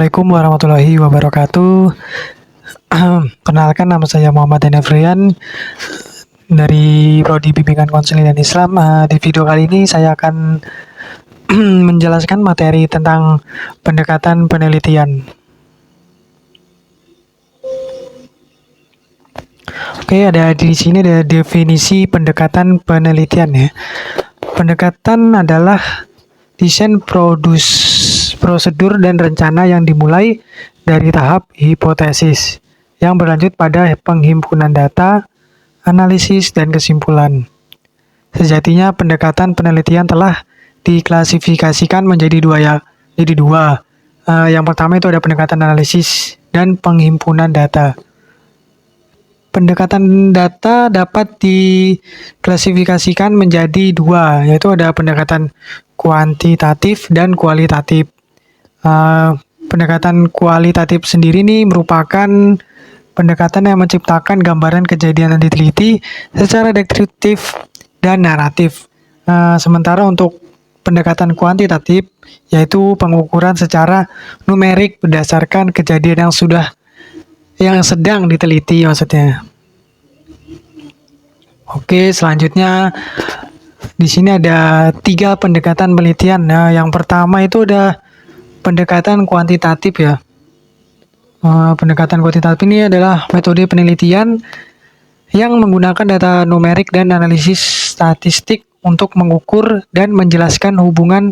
Assalamualaikum warahmatullahi wabarakatuh. Kenalkan, nama saya Muhammad Denevrian dari Prodi Bimbingan Konseling dan Islam. Di video kali ini saya akan menjelaskan materi tentang pendekatan penelitian. Oke, di sini ada definisi pendekatan penelitian ya. Pendekatan adalah desain prosedur dan rencana yang dimulai dari tahap hipotesis yang berlanjut pada penghimpunan data, analisis, dan kesimpulan. Sejatinya pendekatan penelitian telah diklasifikasikan menjadi dua. Yang pertama itu ada pendekatan analisis dan penghimpunan data. Pendekatan data dapat diklasifikasikan menjadi dua, yaitu ada pendekatan kuantitatif dan kualitatif. Pendekatan kualitatif sendiri ini merupakan pendekatan yang menciptakan gambaran kejadian yang diteliti secara deskriptif dan naratif. Sementara untuk pendekatan kuantitatif yaitu pengukuran secara numerik berdasarkan kejadian yang sedang diteliti maksudnya. Oke, selanjutnya di sini ada 3 pendekatan penelitian. Nah, yang pertama itu ada pendekatan kuantitatif ya. Pendekatan kuantitatif ini adalah metode penelitian yang menggunakan data numerik dan analisis statistik untuk mengukur dan menjelaskan hubungan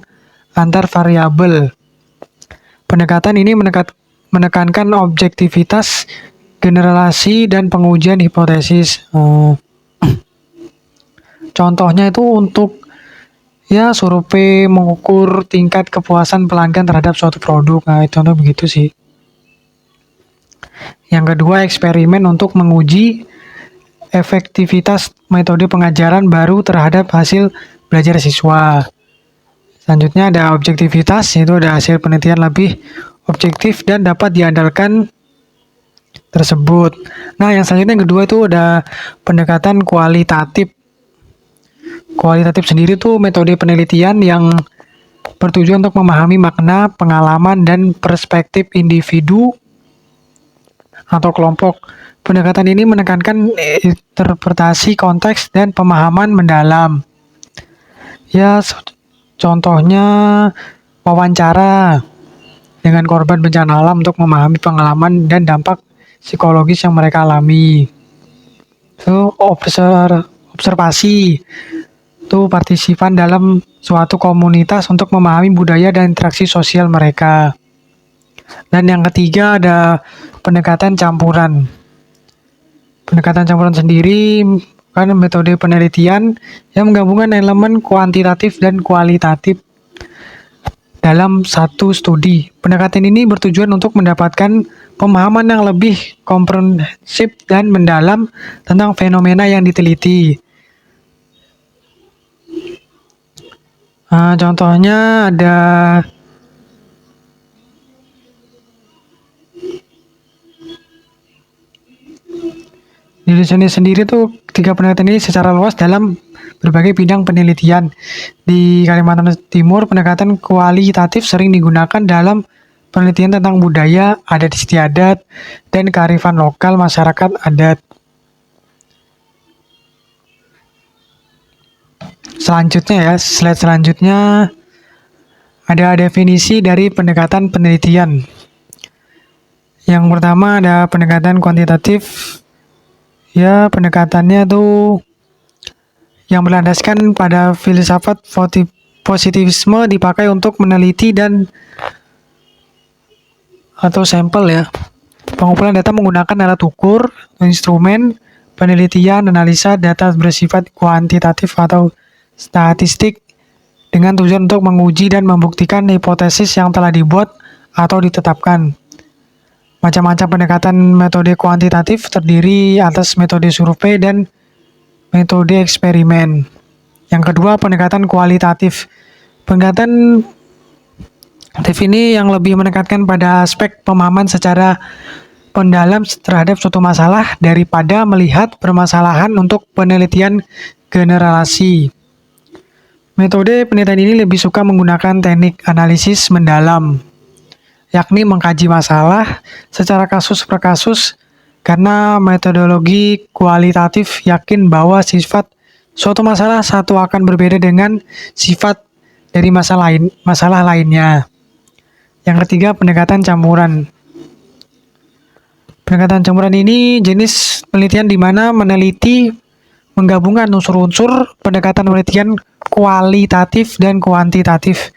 antar variabel. Pendekatan ini menekankan objektivitas, generalisasi, dan pengujian hipotesis. Contohnya itu untuk survei mengukur tingkat kepuasan pelanggan terhadap suatu produk. Nah, itu contoh begitu sih. Yang kedua, eksperimen untuk menguji efektivitas metode pengajaran baru terhadap hasil belajar siswa. Selanjutnya ada objektivitas, yaitu ada hasil penelitian lebih objektif dan dapat diandalkan tersebut. Nah, yang selanjutnya yang kedua itu ada pendekatan kualitatif. Kualitatif sendiri tuh metode penelitian yang bertujuan untuk memahami makna, pengalaman, dan perspektif individu atau kelompok. Pendekatan ini menekankan interpretasi konteks dan pemahaman mendalam. Contohnya wawancara dengan korban bencana alam untuk memahami pengalaman dan dampak psikologis yang mereka alami. Observasi itu partisipan dalam suatu komunitas untuk memahami budaya dan interaksi sosial mereka. Dan yang ketiga ada pendekatan campuran. Pendekatan campuran sendiri kan metode penelitian yang menggabungkan elemen kuantitatif dan kualitatif dalam satu studi. Pendekatan ini bertujuan untuk mendapatkan pemahaman yang lebih komprehensif dan mendalam tentang fenomena yang diteliti. Contohnya ada di sini sendiri tuh 3 pendekatan ini secara luas dalam berbagai bidang penelitian. Di Kalimantan Timur, pendekatan kualitatif sering digunakan dalam penelitian tentang budaya, adat istiadat, dan kearifan lokal masyarakat adat. Slide selanjutnya ada definisi dari pendekatan penelitian. Yang pertama ada pendekatan kuantitatif. Pendekatannya tuh yang berlandaskan pada filsafat positivisme dipakai untuk meneliti atau sampel ya. Pengumpulan data menggunakan alat ukur, instrumen penelitian, analisa data bersifat kuantitatif atau statistik dengan tujuan untuk menguji dan membuktikan hipotesis yang telah dibuat atau ditetapkan. Macam-macam pendekatan metode kuantitatif terdiri atas metode survei dan metode eksperimen. Yang kedua, pendekatan kualitatif. Pendekatan ini yang lebih menekankan pada aspek pemahaman secara mendalam terhadap suatu masalah daripada melihat permasalahan untuk penelitian generalisasi. Metode penelitian ini lebih suka menggunakan teknik analisis mendalam. yakni mengkaji masalah secara kasus per kasus, karena metodologi kualitatif yakin bahwa sifat suatu masalah satu akan berbeda dengan sifat dari masalah lainnya. Yang ketiga, pendekatan campuran. Pendekatan campuran ini jenis penelitian di mana meneliti menggabungkan unsur-unsur pendekatan penelitian kualitatif dan kuantitatif.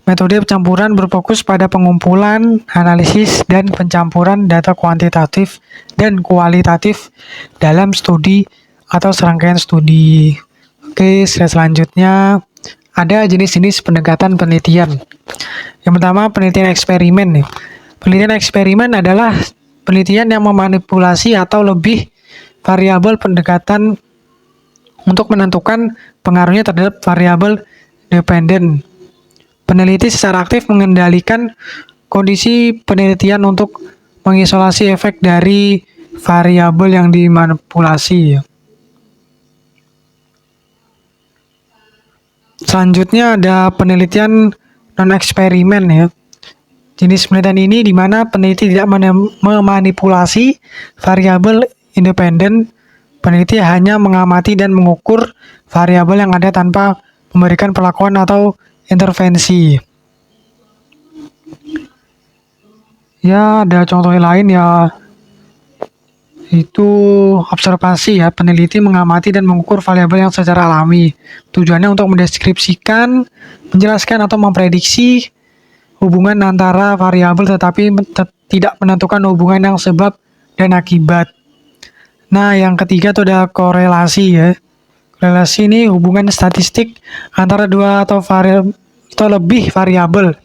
Metode campuran berfokus pada pengumpulan, analisis, dan pencampuran data kuantitatif dan kualitatif dalam studi atau serangkaian studi. Oke, selanjutnya ada jenis-jenis pendekatan penelitian. Yang pertama, penelitian eksperimen. Penelitian eksperimen adalah penelitian yang memanipulasi atau lebih variabel pendekatan untuk menentukan pengaruhnya terhadap variabel dependen. Peneliti secara aktif mengendalikan kondisi penelitian untuk mengisolasi efek dari variabel yang dimanipulasi. Selanjutnya ada penelitian non-eksperimen ya. Jenis penelitian ini di mana peneliti tidak memanipulasi variabel independen. Peneliti hanya mengamati dan mengukur variabel yang ada tanpa memberikan perlakuan atau intervensi. Ya, ada contoh lain ya, itu observasi ya. Peneliti mengamati dan mengukur variabel yang secara alami. Tujuannya untuk mendeskripsikan, menjelaskan atau memprediksi hubungan antara variabel tetapi tidak menentukan hubungan yang sebab dan akibat. Nah, yang ketiga itu ada korelasi ya. Korelasi ini hubungan statistik antara dua atau lebih variabel.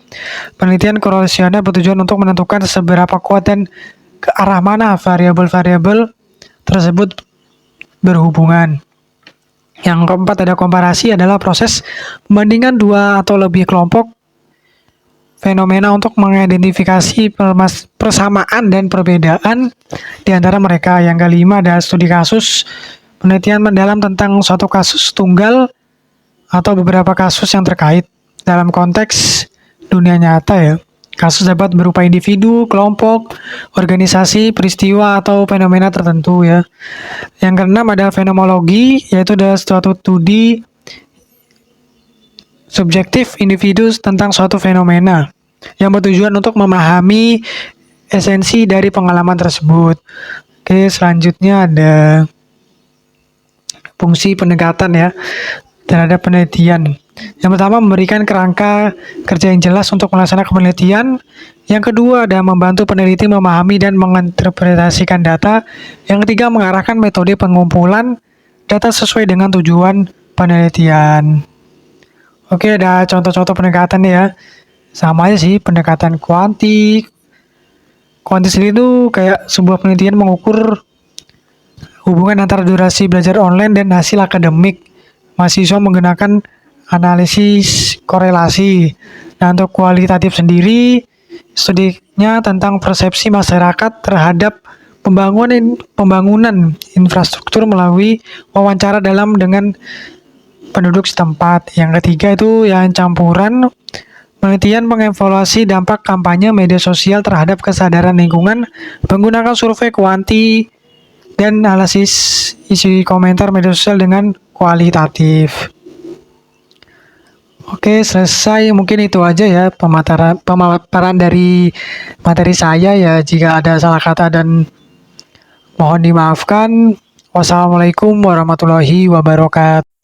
Penelitian korelasional bertujuan untuk menentukan seberapa kuat dan ke arah mana variabel-variabel tersebut berhubungan. Yang keempat ada komparasi, adalah proses membandingkan dua atau lebih kelompok fenomena untuk mengidentifikasi persamaan dan perbedaan di antara mereka. Yang kelima ada studi kasus. Penelitian mendalam tentang suatu kasus tunggal atau beberapa kasus yang terkait dalam konteks dunia nyata ya. Kasus dapat berupa individu, kelompok, organisasi, peristiwa, atau fenomena tertentu ya. Yang keenam ada fenomenologi, yaitu ada suatu studi subjektif individu tentang suatu fenomena yang bertujuan untuk memahami esensi dari pengalaman tersebut. Oke, selanjutnya ada fungsi pendekatan ya terhadap penelitian. Yang pertama, memberikan kerangka kerja yang jelas untuk melaksanakan penelitian. Yang kedua, ada membantu peneliti memahami dan menginterpretasikan data. Yang ketiga, mengarahkan metode pengumpulan data sesuai dengan tujuan penelitian. Oke, ada contoh-contoh pendekatan ya. Sama aja sih, pendekatan kuanti. Kuanti sendiri itu kayak sebuah penelitian mengukur hubungan antara durasi belajar online dan hasil akademik mahasiswa menggunakan analisis korelasi. Nah, untuk kualitatif sendiri, studinya tentang persepsi masyarakat terhadap pembangunan infrastruktur melalui wawancara dalam dengan penduduk setempat. Yang ketiga itu yang campuran, penelitian mengevaluasi dampak kampanye media sosial terhadap kesadaran lingkungan menggunakan survei kuanti dan analisis isi komentar media sosial dengan kualitatif. Oke, selesai. Mungkin itu aja ya pemaparan dari materi saya ya. Jika ada salah kata dan mohon dimaafkan. Wassalamualaikum warahmatullahi wabarakatuh.